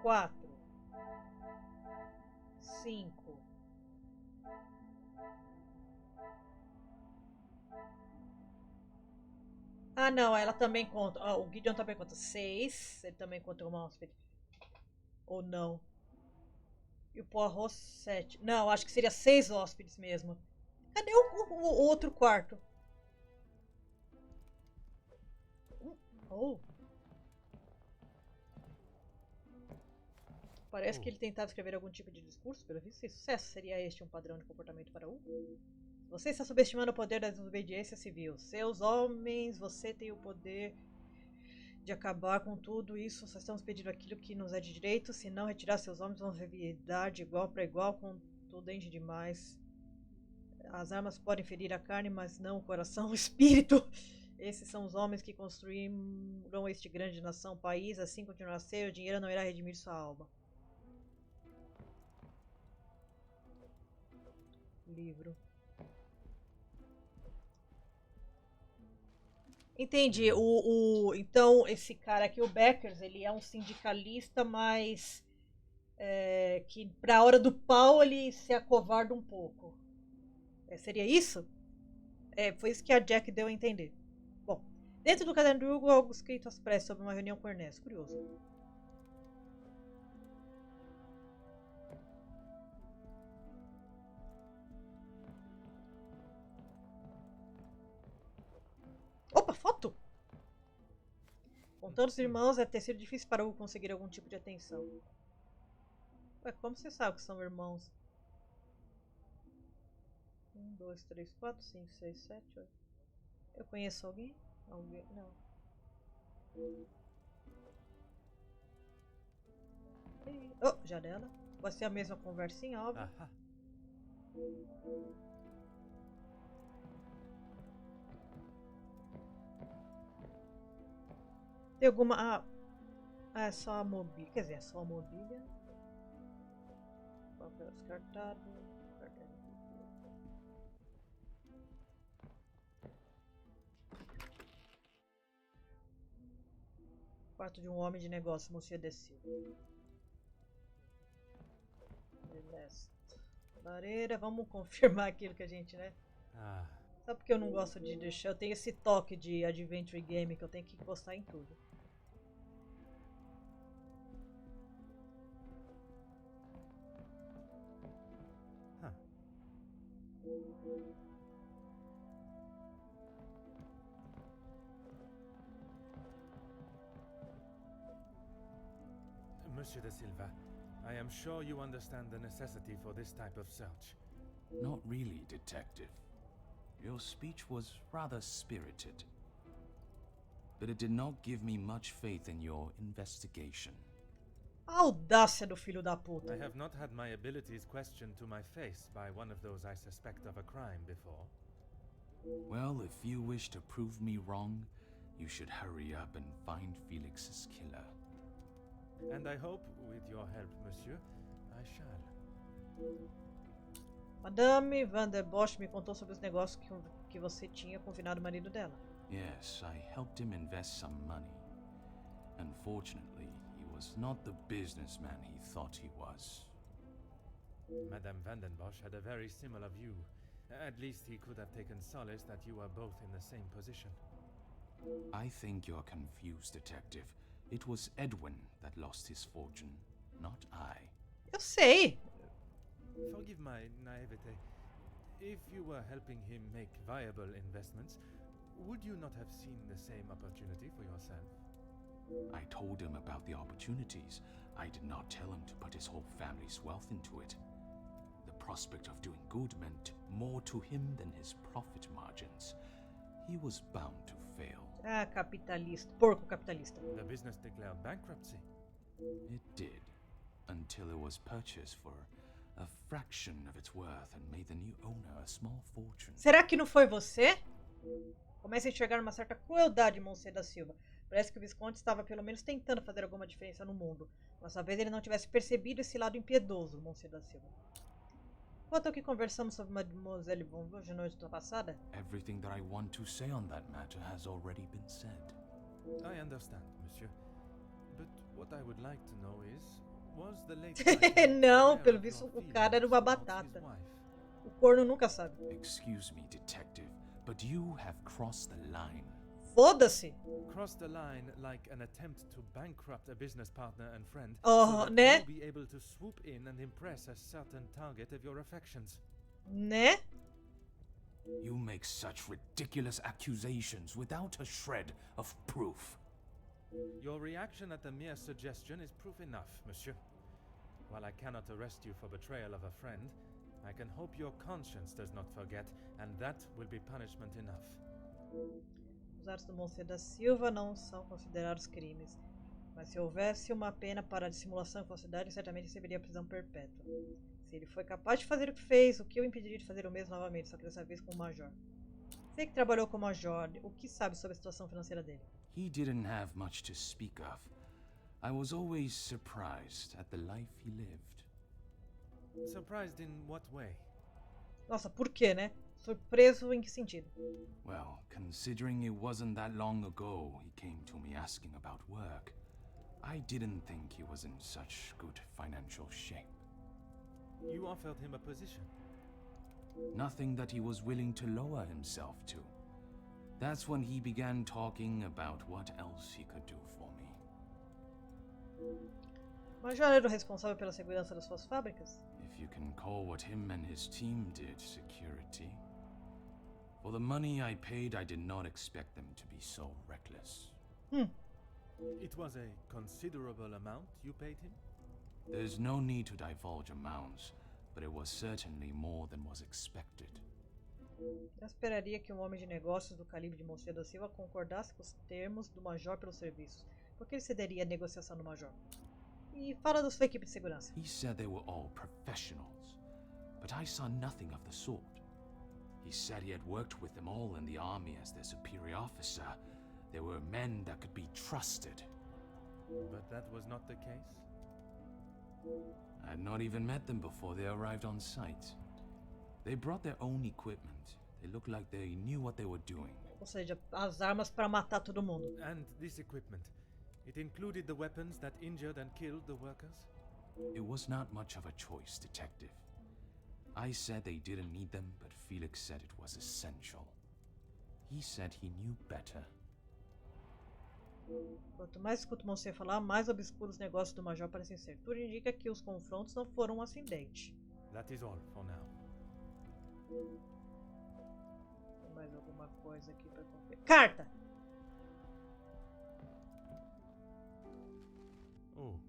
4, 5. Ah, não, ela também conta. Ó, o Gideon também conta 6. Ele também conta uma hóspede. Ou não? E o Poirot 7. Não, acho que seria 6 hóspedes mesmo. Cadê o outro quarto? Oh. Parece que ele tentava escrever algum tipo de discurso, pelo visto, sem sucesso. Seria este um padrão de comportamento para o? Você está subestimando o poder da desobediência civil. Seus homens, você tem o poder de acabar com tudo isso. Só estamos pedindo aquilo que nos é de direito. Se não retirar seus homens, vão revidar de igual para igual, com tudo em demais. As armas podem ferir a carne, mas não o coração, o espírito. Esses são os homens que construíram este grande nação, país. Assim continuará a ser, o dinheiro não irá redimir sua alma. Livro. Entendi. Então, esse cara aqui, o Beckers, ele é um sindicalista, mas que pra hora do pau ele se acovarda um pouco. Seria isso? Foi isso que a Jack deu a entender. Bom, dentro do caderno do Hugo, algo escrito às pressas sobre uma reunião com Ernesto. Curioso. Opa, foto! Contando os irmãos, deve ter sido difícil para Hugo conseguir algum tipo de atenção. Ué, como você sabe que são irmãos? 1, 2, 3, 4, 5, 6, 7, 8. Eu conheço alguém? Alguém? Não. Oh, janela. Vai ser a mesma conversinha, óbvio. Aha. Tem alguma... é só a mobília. Quer dizer, é só a mobília. Papel descartado. Quarto de um homem de negócio, Monsieur de Silva. Beleza. Lareira, vamos confirmar aquilo que a gente, né? Ah, Só porque eu não gosto de deixar. Eu tenho esse toque de adventure game que eu tenho que encostar em tudo. huh. Monsieur de Silva, I am sure you understand the necessity for this type of search. Not really, Detective. Your speech was rather spirited. But it did not give me much faith in your investigation. A audácia do filho da puta. I have not had my abilities questioned to my face by one of those I suspect of a crime before. Well, if you wish to prove me wrong, you should hurry up and find Felix's killer. And I hope, with your help, monsieur, I shall. Madame Van der Bosch me contou sobre os negócios que você tinha com o finado marido dela. Yes, I helped him invest some money. Unfortunately, he was not the businessman he thought he was. Madame Van den Bosch had a very similar view. At least he could have taken solace that you are both in the same position. I think you're confused, Detective. It was Edwin that lost his fortune, not I. Eu sei. Forgive my naivete. If you were helping him make viable investments, would you not have seen the same opportunity for yourself? I told him about the opportunities. I did not tell him to put his whole family's wealth into it. The prospect of doing good meant more to him than his profit margins. He was bound to fail. Ah, capitalista. Porco capitalista. The business declared bankruptcy. It did, until it was purchased for a fraction of its worth and made the new owner a small fortune. Será que não foi você? Começa a enxergar uma certa crueldade em Monsieur da Silva. Parece que o Visconde estava pelo menos tentando fazer alguma diferença no mundo. Mas talvez ele não tivesse percebido esse lado impiedoso do Monsieur da Silva. Quanto ao que conversamos sobre Mademoiselle Bonjour noite passada? Everything that I want to say on that matter has already been said. I understand, monsieur. But what I would like to know is, was the late Não, pelo visto o cara era uma batata. O corno nunca sabe. Excuse me, detective, but you have crossed the line. Foda-se. Crossed the line like an attempt to bankrupt a business partner and friend, Oh, so that né? you'll be able to swoop in and impress a certain target of your affections. Né? You make such ridiculous accusations without a shred of proof. Your reaction at the mere suggestion is proof enough, monsieur. While I cannot arrest you for betrayal of a friend, I can hope your conscience does not forget, and that will be punishment enough. Os atos do Monsieur da Silva não são considerados crimes. Mas se houvesse uma pena para a dissimulação e falsidade, certamente receberia prisão perpétua. Se ele foi capaz de fazer o que fez, o que o impediria de fazer o mesmo novamente, só que dessa vez com o Major? Sei que trabalhou com o Major. O que sabe sobre a situação financeira dele? He didn't have much to speak of. I was always surprised at the life he lived. Surprised in what way? Nossa, por quê, né? Surpreso em que sentido? Well, considering it wasn't that long ago he came to me asking about work, I didn't think he was in such good financial shape. You offered him a position. Nothing that he was willing to lower himself to. That's when he began talking about what else he could do for me. O Major era o responsável pela segurança das suas fábricas? If you can call what him and his team did security. For the money I paid, I did not expect them to be so reckless. It was a considerable amount you paid him? There's no need to divulge amounts, but it was certainly more than was expected. Eu esperaria que um homem de negócios do calibre de Monsieur da Silva concordasse com os termos do Major pelos serviços. Por que ele cederia a negociação do Major? E fala da sua equipe de segurança. He said they were all professionals, but I saw nothing of the sort. He said he had worked with them all in the army as their superior officer. They were men that could be trusted. But that was not the case? I had not even met them before they arrived on site. They brought their own equipment. They looked like they knew what they were doing. Ou seja, as armas para matar todo mundo. And this equipment, it included the weapons that injured and killed the workers? It was not much of a choice, Detective. I said they didn't need them, but Felix said it was essential. He said he knew better. Quanto mais escuto o Monsieur falar, mais obscuros os negócios do Major parecem ser. Tudo indica que os confrontos não foram um acidente. That is all for now. Tem mais alguma coisa aqui para conferir? Carta! Oh.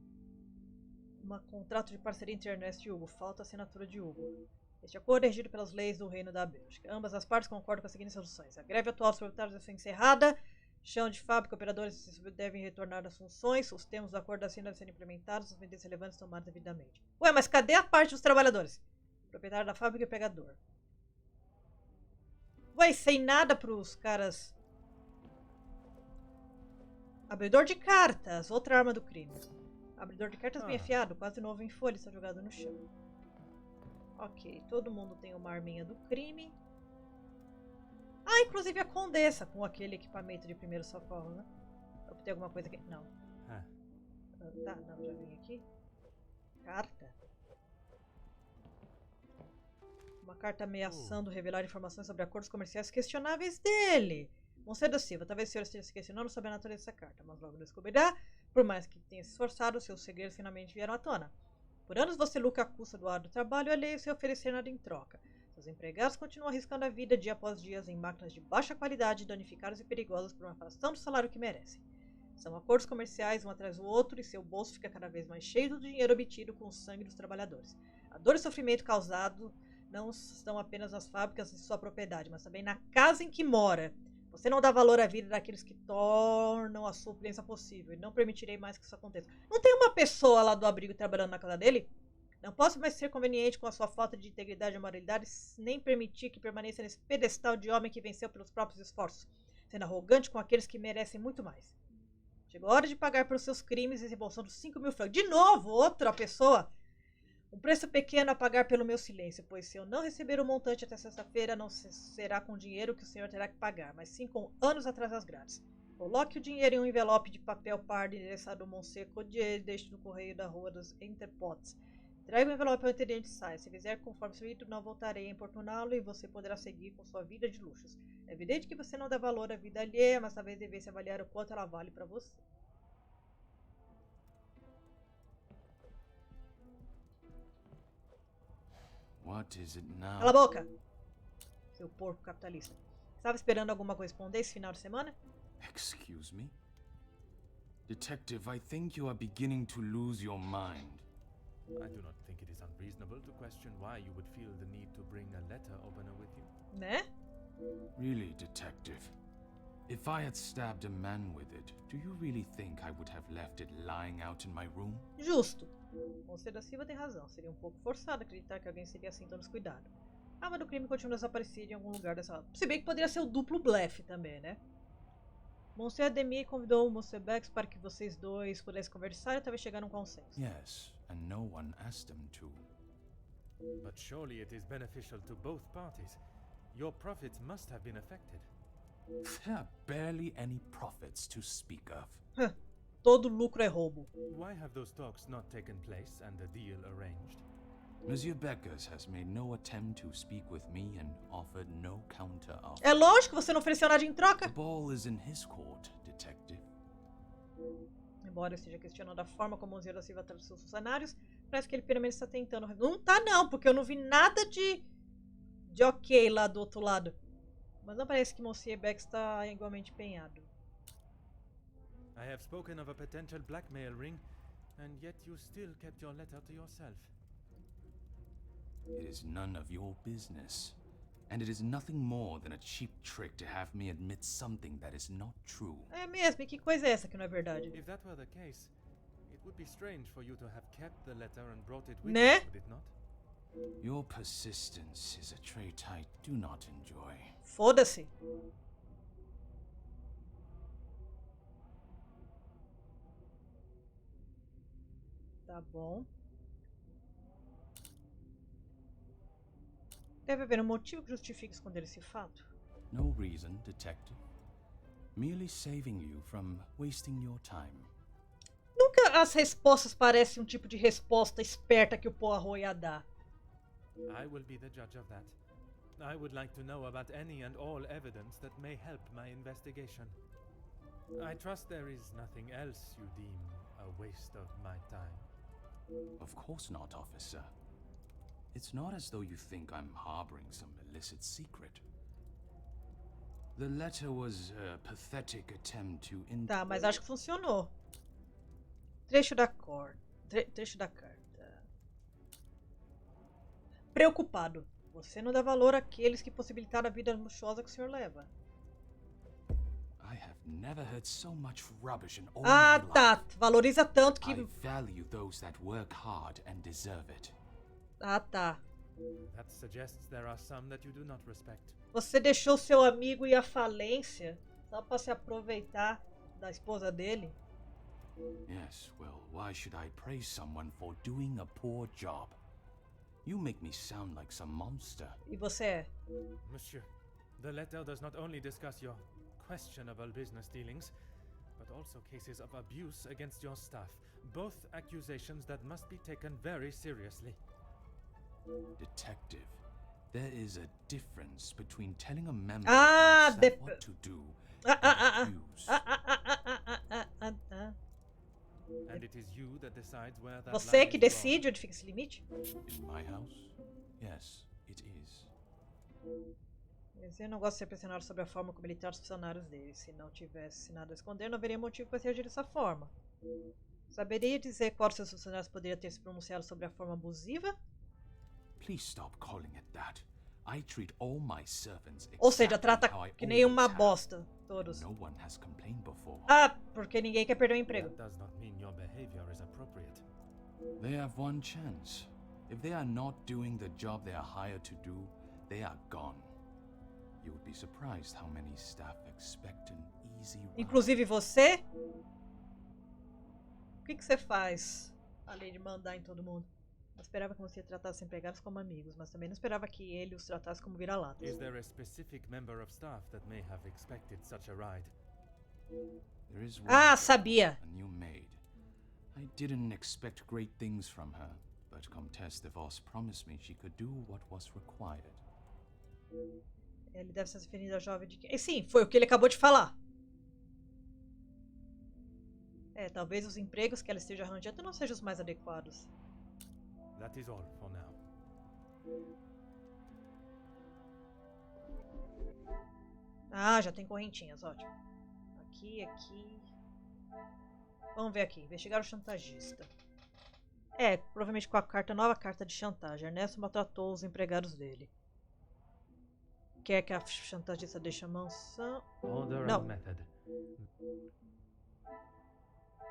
Um contrato de parceria entre Ernesto e Hugo. Falta a assinatura de Hugo. Este acordo é regido pelas leis do Reino da Bélgica. Ambas as partes concordam com as seguintes soluções. A greve atual dos proprietários deve ser encerrada. Chão de fábrica, operadores devem retornar às funções. Os termos do acordo assim devem ser implementados. As medidas relevantes tomadas devidamente. Ué, mas cadê a parte dos trabalhadores? Proprietário da fábrica e pegador. Ué, sem nada pros caras. Abridor de cartas. Outra arma do crime. Abridor de cartas bem afiado. Quase novo em folha. Está jogado no chão. Ok, todo mundo tem uma arminha do crime. Ah, inclusive a condessa com aquele equipamento de primeiro socorro, né? Eu tenho alguma coisa aqui? Não. Tá, não, já vim aqui. Carta. Uma carta ameaçando revelar informações sobre acordos comerciais questionáveis dele. Monsieur da Silva, talvez o senhor esteja se questionando sobre a natureza dessa carta, mas logo descobrirá, por mais que tenha se esforçado, seus segredos finalmente vieram à tona. Por anos você lucra à custa do árduo trabalho alheio sem oferecer nada em troca. Seus empregados continuam arriscando a vida dia após dia em máquinas de baixa qualidade, danificadas e perigosas por uma fração do salário que merecem. São acordos comerciais um atrás do outro e seu bolso fica cada vez mais cheio do dinheiro obtido com o sangue dos trabalhadores. A dor e sofrimento causado não estão apenas nas fábricas de sua propriedade, mas também na casa em que mora. Você não dá valor à vida daqueles que tornam a sua opulência possível e não permitirei mais que isso aconteça. Não tem uma pessoa lá do abrigo trabalhando na casa dele? Não posso mais ser conveniente com a sua falta de integridade e moralidade, nem permitir que permaneça nesse pedestal de homem que venceu pelos próprios esforços, sendo arrogante com aqueles que merecem muito mais. Chegou a hora de pagar pelos seus crimes, desembolsando 5.000 francos. De novo, outra pessoa! Um preço pequeno a pagar pelo meu silêncio, pois se eu não receber o montante até sexta-feira, não será com dinheiro que o senhor terá que pagar, mas sim com anos atrás das grades. Coloque o dinheiro em um envelope de papel pardo endereçado ao Monsieur Codier e deixe no correio da Rua dos Interpots. Traga o envelope ao intendente Sai. Se fizer conforme escrito, não voltarei a importuná-lo e você poderá seguir com sua vida de luxos. É evidente que você não dá valor à vida alheia, mas talvez devesse avaliar o quanto ela vale para você. What is it now? Cala a boca! Seu porco capitalista. Estava esperando alguma correspondência esse final de semana? Excuse me? Detective, I think you are beginning to lose your mind. I do not think it is unreasonable to question why you would feel the need to bring a letter opener with you. Né? Really, Detective? If I had stabbed a man with it, do you really think I would have left it lying out in my room? Justo. Você da Silva tem razão. Seria um pouco forçado acreditar que alguém seria assim tão descuidado. A arma do crime continua desaparecida em algum lugar dessa sala. Se bem que poderia ser o duplo blefe também, né? Monsieur Demi convidou o Monsieur Bex para que vocês dois pudessem conversar e talvez chegar a um consenso. Yes, and no one asked them to. But surely it is beneficial to both parties. Your profits must have been affected. There are barely any profits to speak of. Todo lucro é roubo. Why have those talks not taken place and a deal arranged? Monsieur Beckers has made no attempt to speak with me and offered no counter-offer. É lógico, você não ofereceu nada em troca. The ball is in his court, Detective. Embora eu esteja questionando a forma como o Monsieur da Silva trata seus funcionários, parece que ele pelo menos está tentando. Não tá não, porque eu não vi nada de ok lá do outro lado. Mas não parece que Monsieur Beck está igualmente empenhado. I have spoken of a potential blackmail ring, and yet you still kept your letter to yourself. It is none of your business. And it is nothing more than a cheap trick to have me admit something that is not true. É mesmo, e que coisa é essa que não é verdade? If that were the case, it would be strange for you to have kept the letter and brought it with Né? you, would it not? Your persistence is a trait I do not enjoy. Foda-se. Tá bom. Deve haver um motivo que justifique esconder esse fato. No reason, detective. Merely saving you from wasting your time. Nunca as respostas parecem um tipo de resposta esperta que o Poirot ia dar. I will be the judge of that. I would like to know about any and all evidence that may help my investigation. I trust there is nothing else you deem a waste of my time. Of course not, officer. It's not as though you think I'm harboring some illicit secret. The letter was a pathetic attempt to Tá, mas acho que funcionou. Trecho da carta. Preocupado. Você não dá valor àqueles que possibilitaram a vida luxuosa que o senhor leva. I have never heard so much rubbish in all Ah, my tá. life. Valoriza tanto que... I value those that work hard and deserve it. Ah, tá. That suggests there are some that you do not respect. Você deixou seu amigo ir à falência só pra se aproveitar da esposa dele? Yes, well, why should I praise someone for doing a poor job? You make me sound like some monster. E você é? Monsieur, the letter does not only discuss your questionable business dealings, but also cases of abuse against your staff. Both accusations that must be taken very seriously. Detective, there is a difference between telling a member Ah, of my staff what to do and abuse. And it is you that decides where that Você line que is drawn. decide onde fica esse limite? In my house? Yes, it is. Mas eu não gosto de ser pressionado sobre a forma como ele trata os funcionários dele. Se não tivesse nada a esconder, não haveria motivo para se agir dessa forma. Saberia dizer qual dos seus funcionários poderia ter se pronunciado sobre a forma abusiva? Please stop calling it that. I treat all my servants Ou seja, exactly trata how I que nem uma always have. bosta. Todos. No one has complained before. Ah, porque ninguém quer perder o emprego. That does not mean your behavior is appropriate. They have one chance. If they are not doing the job they are hired to do, they are gone. You would be surprised how many staff expect an easy ride. Inclusive você? O que você faz além de mandar em todo mundo? Eu esperava que você tratasse os empregados como amigos, mas também não esperava que ele os tratasse como vira-latas. Is there a specific member of staff that may have expected such a ride? There is one, Ah, sabia. a new maid. I didn't expect great things from her, but Comtesse de Vos promised me she could do what was required. Ele deve se referindo à jovem de... Sim, foi o que ele acabou de falar. É, talvez os empregos que ela esteja arranjando não sejam os mais adequados. That is all for now. Ah, já tem correntinhas, ótimo. Aqui. Vamos ver aqui. Investigar o chantagista. É, provavelmente com a nova carta de chantagem. Ernesto maltratou os empregados dele. Quer que a chantagista deixe a mansão? Order Não. and method.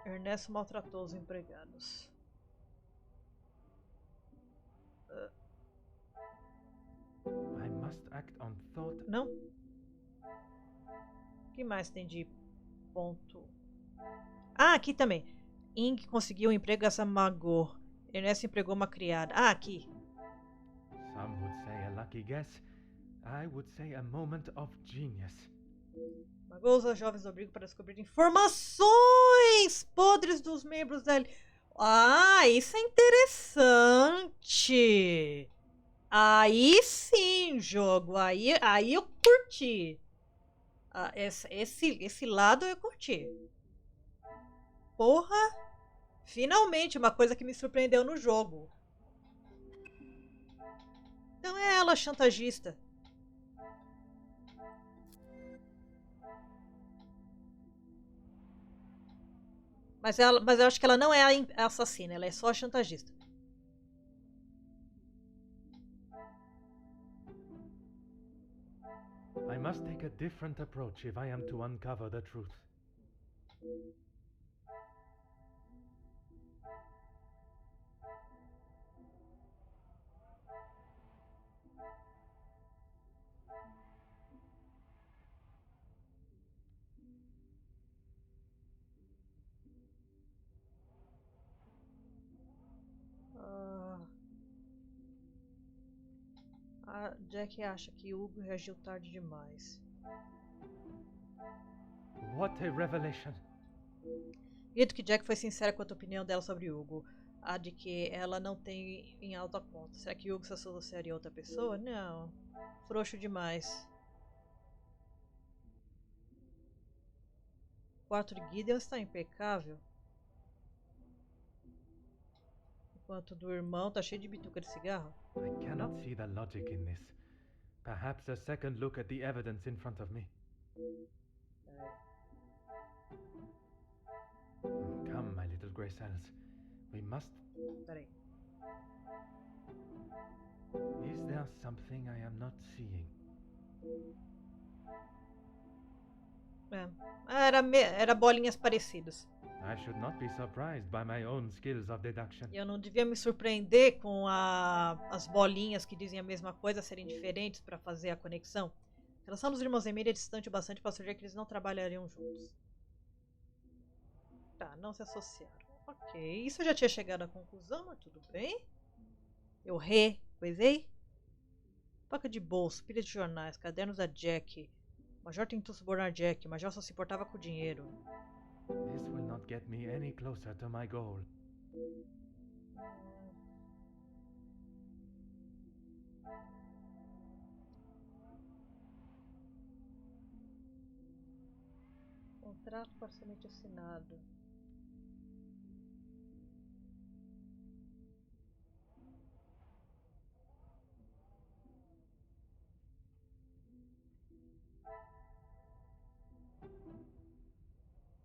Ernesto maltratou os empregados. I must act on thought. Não? O que mais tem de ponto? Ah, aqui também. Ing conseguiu um emprego graças a Magor. Ernesto empregou uma criada. Ah, aqui. Some would say a lucky guess. I would say a moment of genius. Magor usa jovens do abrigo para descobrir informações podres dos membros dele. Ah, isso é interessante. Aí sim, jogo. Aí eu curti. Ah, esse lado eu curti. Porra! Finalmente, uma coisa que me surpreendeu no jogo. Então é ela, chantagista. Mas eu acho que ela não é a assassina, ela é só a chantagista. I must take a different approach if I am to uncover the truth. A Jack acha que Hugo reagiu tarde demais. What a revelation! Dito que Jack foi sincera quanto à opinião dela sobre Hugo. A de que ela não tem em alta conta. Será que Hugo se associaria a outra pessoa? Não. Frouxo demais. O quarto de Gideon está impecável. Enquanto o do irmão tá cheio de bituca de cigarro. I cannot see the logic in this. Perhaps a second look at the evidence in front of me. Come, my little grey cells. We must... Peraí. Is there something I am not seeing? Era bolinhas parecidas. I should not be surprised by my own skills of deduction. Eu não devia me surpreender com as bolinhas que dizem a mesma coisa serem diferentes para fazer a conexão. A relação dos irmãos Emília é distante o bastante para sugerir que eles não trabalhariam juntos. Tá, não se associaram. Ok, isso eu já tinha chegado à conclusão, mas tudo bem. Eu coisei. Faca de bolso, pilha de jornais, cadernos da Jack. O Major tentou subornar Jack, o Major só se importava com o dinheiro. This will not get me any closer to my goal. Contrato parcialmente assinado.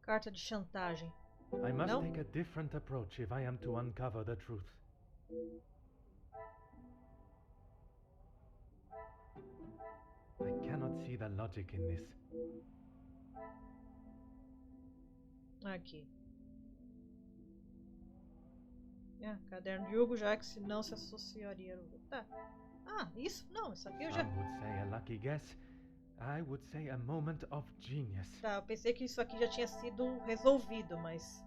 Carta de chantagem. I must Não? take a different approach if I am to uncover the truth. I cannot see the logic in this. Aqui. Caderno de Hugo, já que se não se associaria. Tá. Isso? Não, isso aqui eu já... Some would say a lucky guess. I would say a moment of genius. Tá, eu pensei que isso aqui já tinha sido resolvido, mas...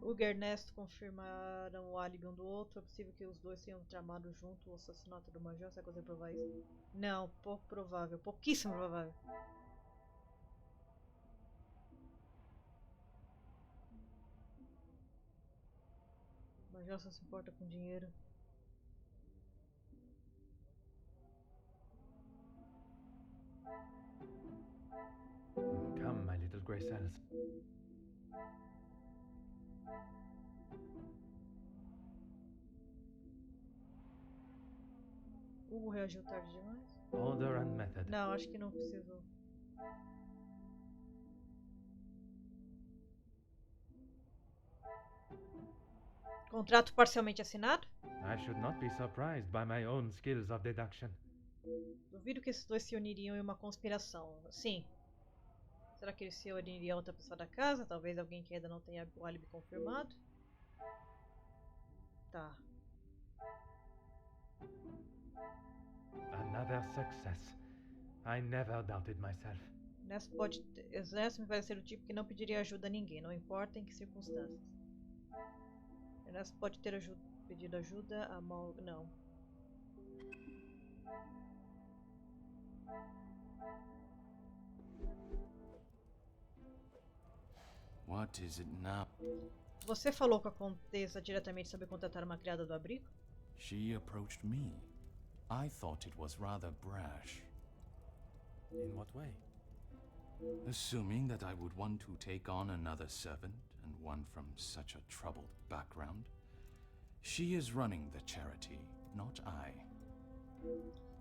Hugo e Ernesto confirmaram o álibi um do outro. É possível que os dois tenham tramado junto o assassinato do Major. Será que você provar isso? Não, pouco provável. Pouquíssimo provável. O Major só se importa com dinheiro. Come, my little grey cells. Hugo reagiu tarde demais? Order and method. Não, acho que não precisou. Contrato parcialmente assinado? I should not be surprised by my own skills of deduction. Duvido que esses dois se uniriam em uma conspiração. Sim. Será que eles se uniriam a outra pessoa da casa? Talvez alguém que ainda não tenha o álibi confirmado? Tá. Another success. I never doubted myself. Ernesto me parece ser o tipo que não pediria ajuda a ninguém, não importa em que circunstâncias. Ernesto pode ter pedido ajuda a mal... Não. What is it now? Você falou com a Contessa diretamente sobre contratar uma criada do abrigo? She approached me. I thought it was rather brash. In what way? Assuming that I would want to take on another servant, and one from such a troubled background. She is running the charity, not I.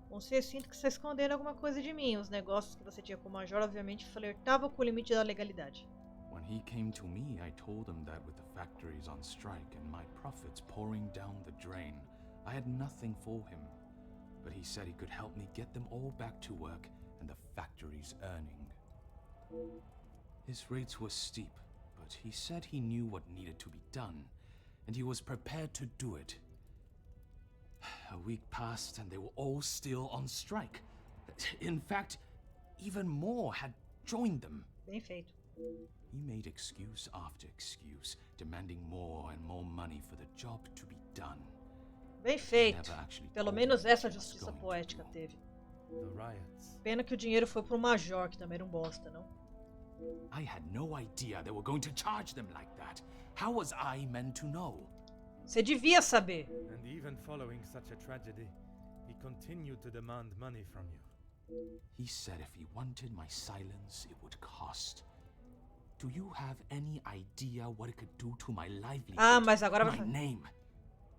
Você sinto que está escondendo alguma coisa de mim. Os negócios que você tinha com o Major obviamente flertavam com o limite da legalidade. When he came to me, I told him that with the factories on strike and my profits pouring down the drain, I had nothing for him. But he said he could help me get them all back to work and the factory's earning. His rates were steep, but he said he knew what needed to be done, and he was prepared to do it. A week passed and they were all still on strike. In fact, even more had joined them. Bem feito. He made excuse after excuse, demanding more and more money for the job to be done. Bem feito. Pelo menos essa justiça poética teve. The riots. Pena que o dinheiro foi pro Major, que também era um bosta, não? I had no idea they were going to charge them like that. How was I meant to know? Você devia saber. And even following such a tragedy, he continued to demand money from you. He said if he wanted my silence, it would cost. Do you have any idea what it could do to my livelihood? Ah, mas agora my name.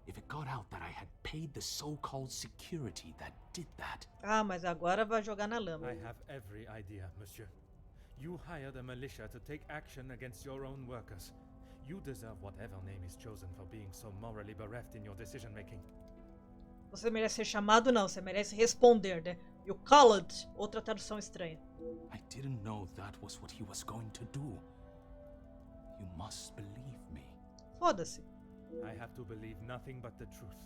If it got out that I had paid the so-called security that did that. Ah, mas agora vai jogar na lama. I have every idea, monsieur. You hired a militia to take action against your own workers. You deserve whatever name is chosen for being so morally bereft in your decision-making. Você merece ser chamado, não. Você merece responder, né? You called. Outra tradução estranha. I didn't know that was what he was going to do. You must believe me. Foda-se. I have to believe nothing but the truth.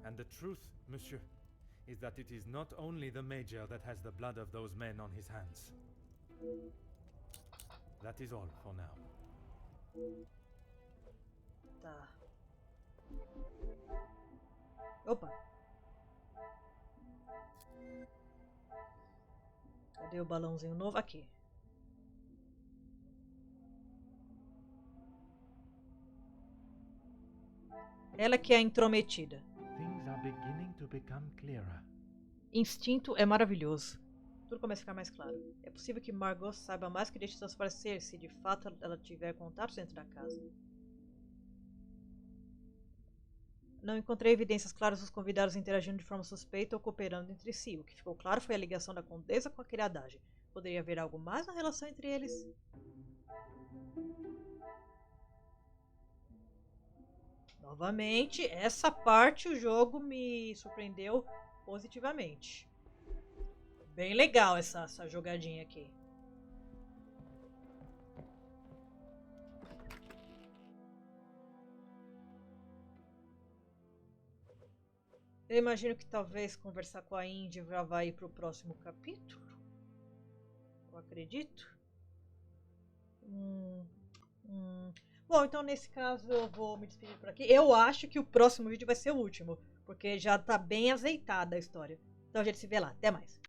And the truth, monsieur, is that it is not only the Major that has the blood of those men on his hands. That is all for now. Tá. Opa. Cadê o balãozinho novo? Aqui. Ela que é a intrometida. Things are beginning to become clearer. Instinto é maravilhoso. Tudo começa a ficar mais claro. É possível que Margot saiba mais que deixe transparecer se de fato ela tiver contatos dentro da casa. Não encontrei evidências claras dos convidados interagindo de forma suspeita ou cooperando entre si. O que ficou claro foi a ligação da Condesa com a criadagem. Poderia haver algo mais na relação entre eles? Novamente, essa parte o jogo me surpreendeu positivamente. Bem legal essa jogadinha aqui. Eu imagino que talvez conversar com a Indy já vai ir para o próximo capítulo. Eu acredito. Bom, então nesse caso eu vou me despedir por aqui. Eu acho que o próximo vídeo vai ser o último, porque já tá bem azeitada a história. Então a gente se vê lá. Até mais.